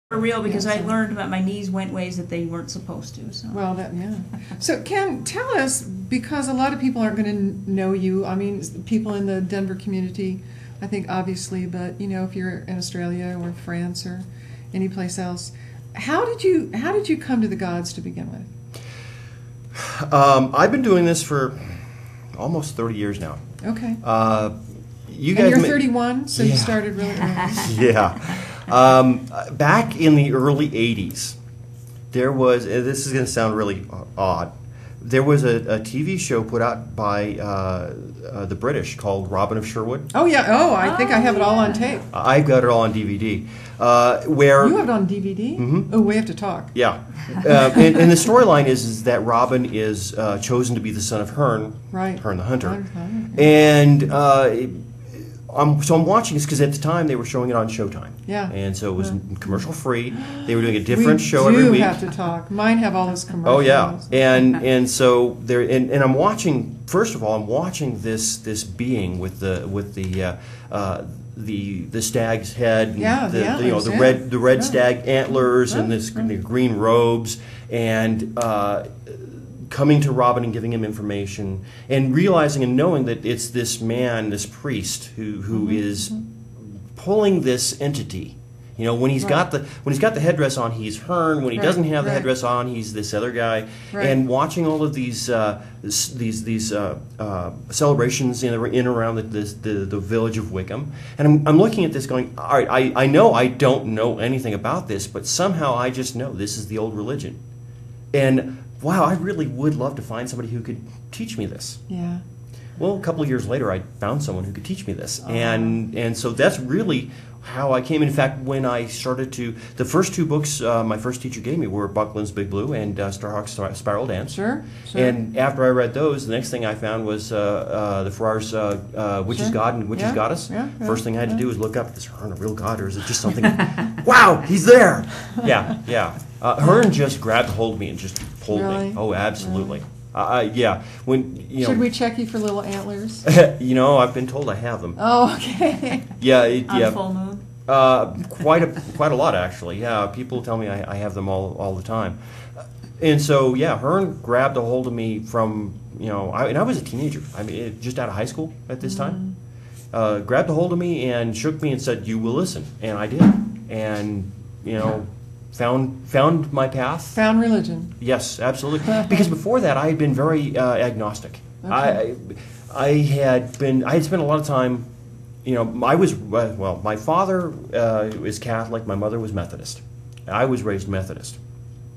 For real, because I learned that my knees went ways that they weren't supposed to. So. Well, yeah. So, Ken, tell us, because a lot of people aren't going to know you. I mean, people in the Denver community, I think, obviously, but you know, if you're in Australia or France or any place else, how did you come to the gods to begin with? I've been doing this for almost 30 years now. Okay. You guys, and you're 31, so you started really early. Yeah. Back in the early 80s, there was, this is going to sound really odd, there was a TV show put out by the British called Robin of Sherwood. Oh, yeah. Oh, I think I have it all on tape. I've got it all on DVD. Where you have it on DVD? Mm-hmm. Oh, we have to talk. Yeah. And the storyline is that Robin is chosen to be the son of Herne, right. Herne the Hunter. Hunter. And I'm watching this because at the time they were showing it on Showtime. Yeah. And so it was commercial free. They were doing a different show every week. We do have to talk. Mine have all those commercials. Oh yeah. And so there and I'm watching. First of all, I'm watching this being with the stag's head. And the red stag antlers and the green robes and. Coming to Robin and giving him information, and realizing and knowing that it's this man, this priest, who is pulling this entity. You know, when he's got the headdress on, he's Herne. When he doesn't have the headdress on, he's this other guy. Right. And watching all of these celebrations in and around the village of Wickham, and I'm looking at this, going, all right, I know I don't know anything about this, but somehow I just know this is the old religion, and. Wow, I really would love to find somebody who could teach me this. Yeah. Well, a couple of years later, I found someone who could teach me this, and so that's really how I came. In fact, when I started the first two books my first teacher gave me were Buckland's Big Blue and Starhawk's Spiral Dance. Sure. And after I read those, the next thing I found was the Farrar's Which is God and Which is Goddess. Yeah. First thing I had to do was look up, is Herne a real god, or is it just something? Wow, he's there! Yeah. Herne just grabbed hold of me and just pulled me. Oh, absolutely. Yeah. Should we check you for little antlers? I've been told I have them. Oh, okay. On full moon. Quite a lot actually. Yeah, people tell me I have them all the time, and so Herne grabbed a hold of me from I was a teenager. I mean, just out of high school at this time. Grabbed a hold of me and shook me and said, "You will listen," and I did, and Found my path. Found religion. Yes, absolutely. Because before that, I had been very agnostic. Okay. I had spent a lot of time. I was my father is Catholic. My mother was Methodist. I was raised Methodist.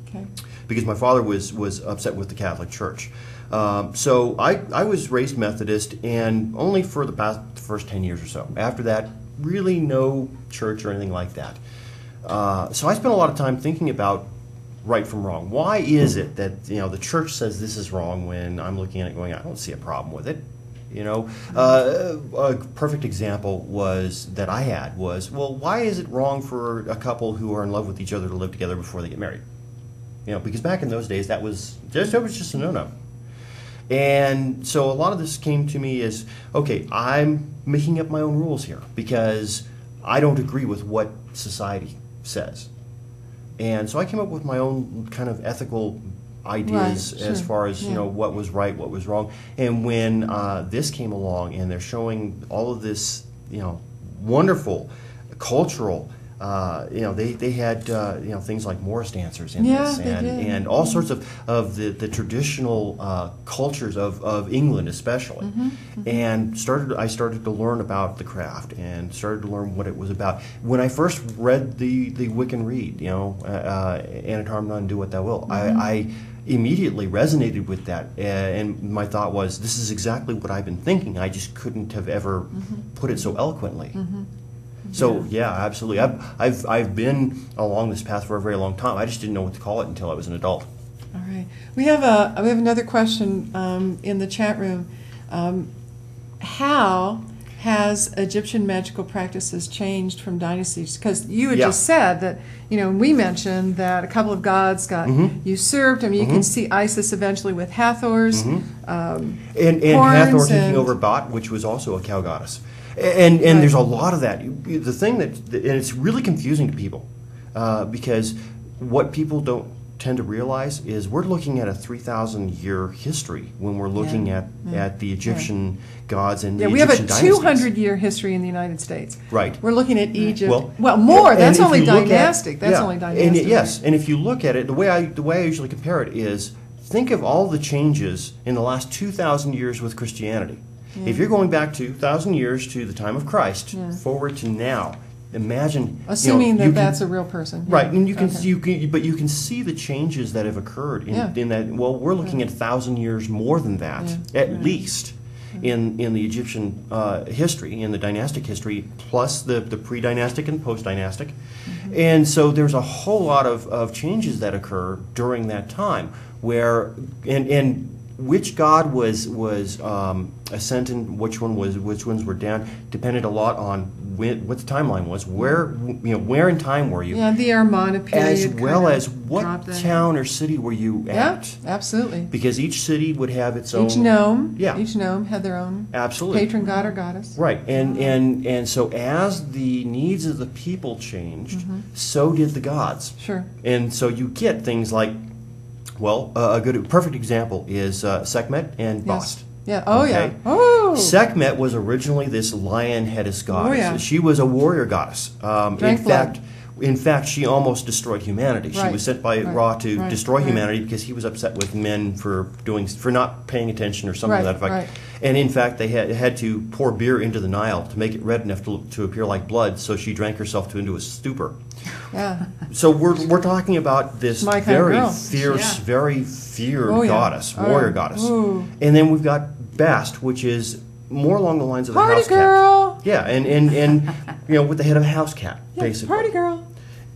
Okay. Because my father was upset with the Catholic Church. So I was raised Methodist, and only for the first 10 years or so. After that, really no church or anything like that. So I spent a lot of time thinking about right from wrong. Why is it that the church says this is wrong when I'm looking at it going, I don't see a problem with it? A perfect example that I had was, well, why is it wrong for a couple who are in love with each other to live together before they get married? Because back in those days that was just a no-no. And so a lot of this came to me as, okay, I'm making up my own rules here because I don't agree with what society says. And so I came up with my own kind of ethical ideas as far as what was right, what was wrong. And when this came along and they're showing all of this wonderful cultural they had things like Morris dancers in this and all sorts of the traditional cultures of England especially. And I started to learn about the craft and started to learn what it was about. When I first read the Wiccan Rede, Anna Harm None, Do What Thou Wilt, I immediately resonated with that, and my thought was, this is exactly what I've been thinking. I just couldn't have ever put it so eloquently. So yeah, absolutely. I've been along this path for a very long time. I just didn't know what to call it until I was an adult. All right. We have another question in the chat room. How has Egyptian magical practices changed from dynasties? Because you had just said that, we mentioned that a couple of gods got usurped. I mean, you can see Isis eventually with Hathor's and Hathor taking over Bat, which was also a cow goddess. And there's a lot of that. The thing and it's really confusing to people. because what people don't tend to realize is we're looking at a 3,000-year history when we're looking at the Egyptian gods and the we have a Egyptian dynasties. 200-year history in the United States. Right. We're looking at Egypt. Well, more. and That's if only you look dynastic. at- That's yeah, only dynastic. yes, and if you look at it, the way I usually compare it is think of all the changes in the last 2,000 years with Christianity. If you're going back 2,000 years to the time of Christ, forward to now, imagine. Assuming you that's can, a real person. right? And you can, Okay. but you can see the changes that have occurred in that. Well, we're looking at 1,000 years more than that, at least, in the Egyptian history, in the dynastic history, plus the pre-dynastic and post-dynastic, and so there's a whole lot of changes that occur during that time, where and which god was ascendant, which ones were down, depended a lot on what the timeline was, where in time were you, Yeah, the Armana period. as well kind as of what dropped that. town or city were you Yeah, at, absolutely. because each city would have its own Each gnome. Yeah. Each gnome had their own absolutely patron god or goddess. right, and so as the needs of the people changed, so did the gods. Sure. And so you get things like, well, perfect example is Sekhmet and Bast. Yeah. Oh, Okay. yeah. Oh. Sekhmet was originally this lion-headed goddess. yeah. She was a warrior goddess. Drank blood. In fact, she almost destroyed humanity. She Right. was sent by Right. Ra to Right. destroy Right. humanity because he was upset with men for not paying attention or something Right. to that effect. Right. And in fact, they had to pour beer into the Nile to make it red enough to appear like blood. So she drank herself into a stupor. Yeah. So we're talking about this My kind of very girl. fierce, Yeah. very feared Oh, yeah. goddess, Oh, warrior yeah. goddess. Ooh. And then we've got Bast, which is more along the lines of the Party house girl. cat. Yeah, and with the head of a house cat, Yeah, basically. party girl.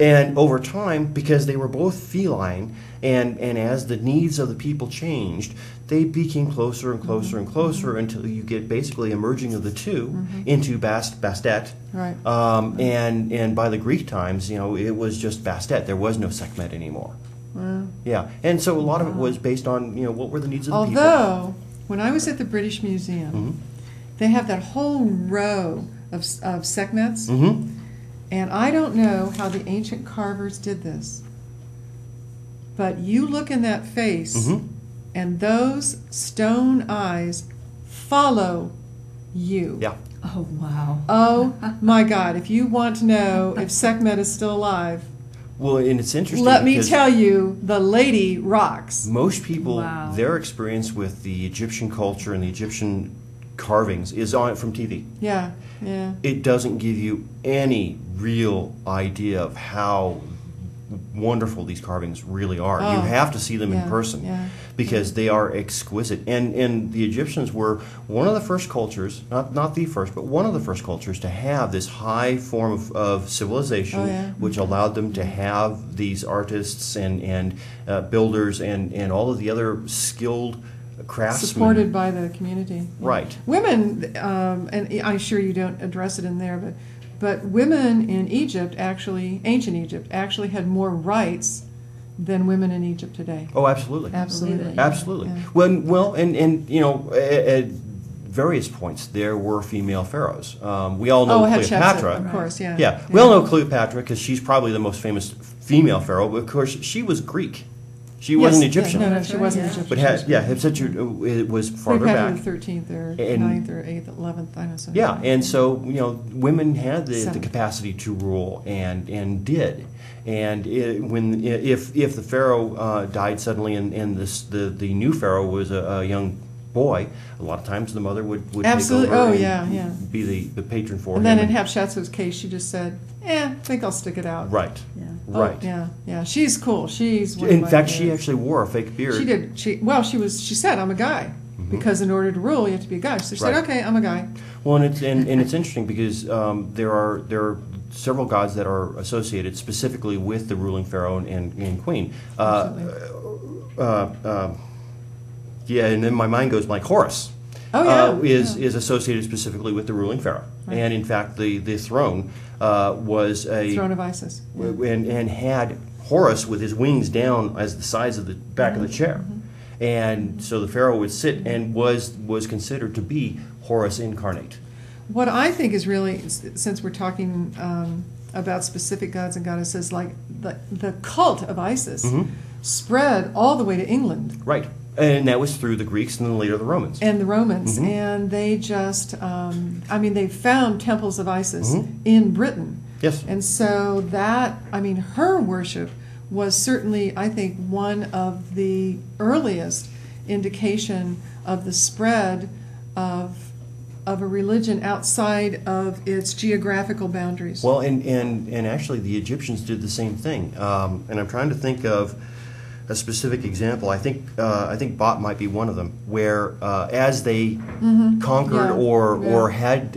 And over time, because they were both feline, and as the needs of the people changed, they became closer and closer and closer until you get basically a merging of the two into Bastet. Right. And by the Greek times, it was just Bastet. There was no Sekhmet anymore. Wow. Yeah, and so a lot of it was based on what were the needs of the people. Although, when I was at the British Museum, they have that whole row of Sekhmets, and I don't know how the ancient carvers did this, but you look in that face, and those stone eyes follow you. Yeah. Oh, wow. Oh my God, if you want to know if Sekhmet is still alive, Well, and it's interesting. let me because tell you, the lady rocks. most people, Wow. their experience with the Egyptian culture and the Egyptian carvings is from TV. Yeah, yeah. It doesn't give you any real idea of how wonderful these carvings really are. Oh, You have to see them in yeah, person yeah. because they are exquisite. And the Egyptians were one of the first cultures, not the first, but one of the first cultures to have this high form of civilization, Oh, yeah. which allowed them to have these artists and builders and all of the other skilled craftsmen. Supported by the community. Right. Women, and I'm sure you don't address it in there, but women in Egypt actually, ancient Egypt, actually had more rights than women in Egypt today. Oh, absolutely. Absolutely. Absolutely. Yeah. Well, and at various points there were female pharaohs. We all know Cleopatra. Hatshepsut, of course, yeah. Yeah, we all know Cleopatra because she's probably the most famous female pharaoh. But of course, she was Greek. She wasn't Yes, Egyptian. Yeah, no, That's she right, wasn't yeah. Egyptian. But Hatshepsut it was farther Cleopatra back. the 13th or And- 9th or 8th, 11th, I don't know. Yeah, and so women had the Seven. capacity to rule and did, and if the pharaoh died suddenly and the new pharaoh was a young boy, a lot of times the mother would Absolutely. take over Oh, and yeah, yeah. be the patron for And him. then in Hatshepsut's case, she just said, I think I'll stick it out. Right, Yeah. Oh, right. yeah, yeah. She's cool. She's one of In my fact, she favorites. actually wore a fake beard. She did. She said, "I'm a guy," because in order to rule, you have to be a guy. So she Right. said, "Okay, I'm a guy." Well, and it's interesting because there are several gods that are associated specifically with the ruling pharaoh and queen. Yeah, and then my mind goes blank. Horus. Oh, yeah, is associated specifically with the ruling pharaoh, Right. and in fact, the throne was a Throne of Isis. Yeah. and had Horus with his wings down as the sides of the back of the chair, and so the pharaoh would sit and was considered to be Horus incarnate. What I think is really, since we're talking about specific gods and goddesses, like the cult of Isis spread all the way to England. Right. And that was through the Greeks and then later the Romans. And the Romans. And they just, they found temples of Isis in Britain. Yes. And so that, her worship was certainly, I think, one of the earliest indication of the spread of a religion outside of its geographical boundaries. Well, and actually the Egyptians did the same thing. And I'm trying to think of a specific example. I think Bot might be one of them, where as they conquered or had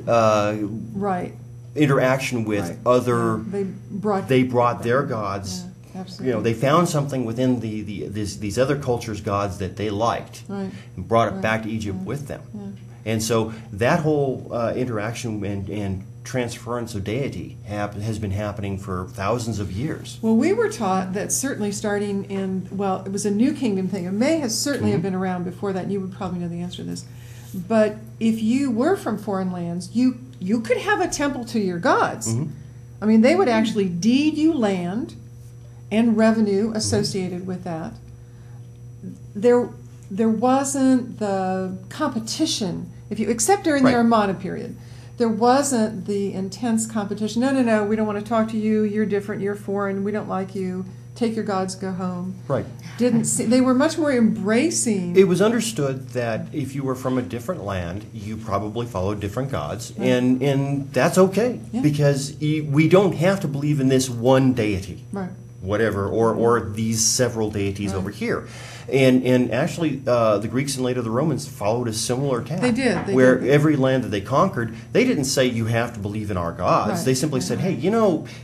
interaction with other, they brought their gods. Yeah, absolutely. They found something within these other cultures' gods that they liked, and brought it back to Egypt with them. Yeah. And so that whole interaction and transference of deity has been happening for thousands of years. Well, we were taught that certainly starting in, it was a New Kingdom thing. It may have certainly have been around before that, and you would probably know the answer to this. But if you were from foreign lands, you could have a temple to your gods. They would actually deed you land and revenue associated with that. There wasn't the competition, except during the Armada period. There wasn't the intense competition. No, we don't want to talk to you. You're different. You're foreign. We don't like you. Take your gods, go home. Right. They were much more embracing. It was understood that if you were from a different land, you probably followed different gods, and that's okay because we don't have to believe in this one deity. Right. Whatever, or these several deities over here. And actually, the Greeks and later the Romans followed a similar tack. They did. Where every land that they conquered, they didn't say you have to believe in our gods. Right. They simply said, hey,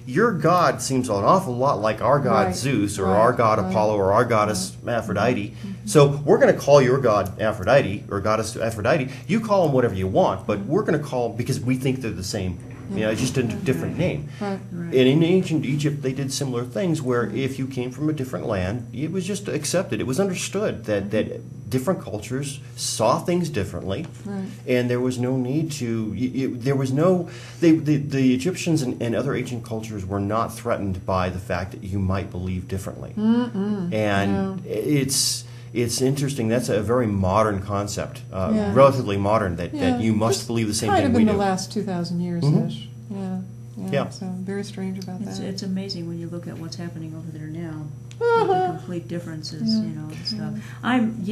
your god seems an awful lot like our god Zeus, or our god Apollo, or our goddess Aphrodite. So we're going to call your god Aphrodite, or goddess Aphrodite. You call them whatever you want, but we're going to call them because we think they're the same. It's just a different name. Right. And in ancient Egypt, they did similar things where if you came from a different land, it was just accepted. It was understood that different cultures saw things differently, and there was no need to. The Egyptians and other ancient cultures were not threatened by the fact that you might believe differently. It's interesting. That's a very modern concept, relatively modern, that you must believe the same thing we do. Kind of in the last 2,000 years-ish. Yeah. So very strange about that. It's amazing when you look at what's happening over there now. The complete differences, and stuff. I'm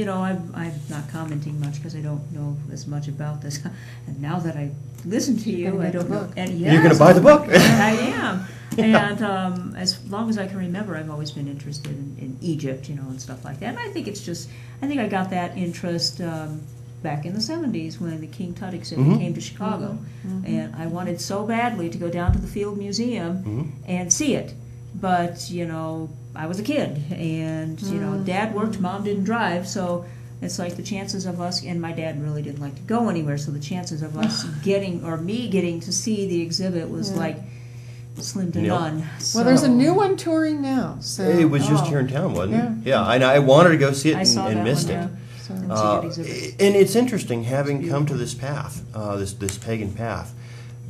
not commenting much because I don't know as much about this. And now that I listen to you, I don't know. And you're going to buy the book. I am. And as long as I can remember, I've always been interested in Egypt, and stuff like that. And I think I got that interest back in the 70s when the King Tut exhibit came to Chicago. And I wanted so badly to go down to the Field Museum and see it. But, I was a kid, and, Dad worked, Mom didn't drive, so it's like the chances of us, and my dad really didn't like to go anywhere, so the chances of us me getting to see the exhibit was like slim to none. So. Well, there's a new one touring now. So. It was just here in town, wasn't it? Yeah, and I wanted to go see it and missed it. And it's interesting, having come to this path, this pagan path,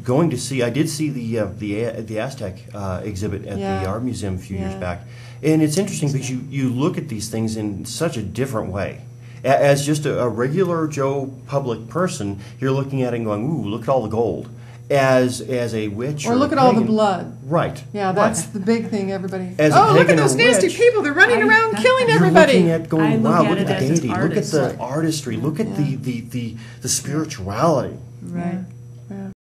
going to see. I did see the Aztec exhibit at the Art Museum a few years back, and it's interesting because you look at these things in such a different way. As just a regular Joe public person, you're looking at it and going, "Ooh, look at all the gold." As a witch, or look at all the blood. Right. Yeah, that's the big thing. Everybody. As a look at pagan those or nasty witch, people! They're running around killing everybody. You're looking at going, wow, look at the as deity, look at the artistry, look at the spirituality. Right.